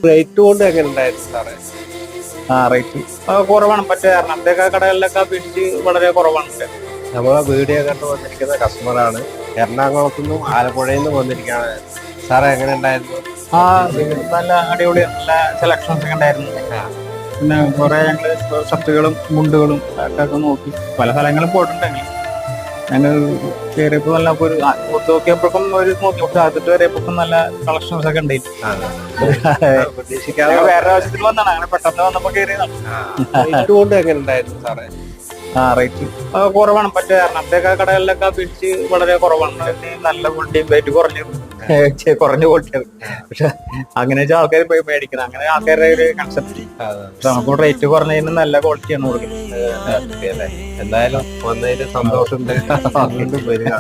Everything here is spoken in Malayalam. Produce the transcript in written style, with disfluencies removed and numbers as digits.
റേറ്റ് കൊണ്ട് എങ്ങനെ ഉണ്ടായിരുന്നു സാറേ? റേറ്റ് കുറവാണ്. മറ്റേ എറണാകുളത്തേക്ക് കടകളിലൊക്കെ അപേക്ഷിച്ച് വളരെ കുറവാണ്. നമ്മളെ വീഡിയോ കണ്ടു വന്നിരിക്കുന്ന കസ്റ്റമറാണ്, എറണാകുളത്തു നിന്നും ആലപ്പുഴയിൽ നിന്നും വന്നിരിക്കുകയാണ്. സാറേ എങ്ങനെ ഉണ്ടായിരുന്നു? നല്ല അടിപൊളി, നല്ല സെലക്ഷൻസ് ഒക്കെ ഉണ്ടായിരുന്നു. പിന്നെ കുറെ ഞങ്ങള് ഷർട്ടുകളും മുണ്ടുകളും ഒക്കെ നോക്കി പല സ്ഥലങ്ങളും പോയിട്ടുണ്ടെങ്കിൽ ഞങ്ങൾ കയറിയപ്പോ നല്ല ഒരു നോക്കിയപ്പോഴും ഒരു നോക്കി ആദ്യത്തെ കയറിയപ്പോഴും നല്ല കളക്ഷൻസ് ഒക്കെ ഉണ്ടായിരുന്നു. പ്രതീക്ഷിക്കാതെ വേറെ ആവശ്യത്തിന് വന്നാണ്, അങ്ങനെ പെട്ടെന്ന് വന്നപ്പോ കയറിയതാണ്. റേറ്റ് കൊണ്ട് എങ്ങനെ ഉണ്ടായിരുന്നു സാറേ? റേറ്റ് കുറവാണ്. മറ്റേ എറണാകുളത്തേക്ക് കടകളിലൊക്കെ അപേക്ഷിച്ച് വളരെ കുറവാണ്. നല്ല ക്വാളിറ്റിയും റേറ്റ് കുറഞ്ഞ ക്വാളിറ്റിയാണ്. പക്ഷെ അങ്ങനെ വെച്ചാൽ ആൾക്കാർ പോയി മേടിക്കുന്നത്, അങ്ങനെ ആൾക്കാരുടെ ഒരു കൺസെപ്റ്റ്. പക്ഷെ നമുക്ക് റേറ്റ് കുറഞ്ഞതിന് നല്ല ക്വാളിറ്റിയാണ് കൊടുക്കുന്നത്. എന്തായാലും വന്നതിന് സന്തോഷമുണ്ട്. വീണ്ടും വരിക.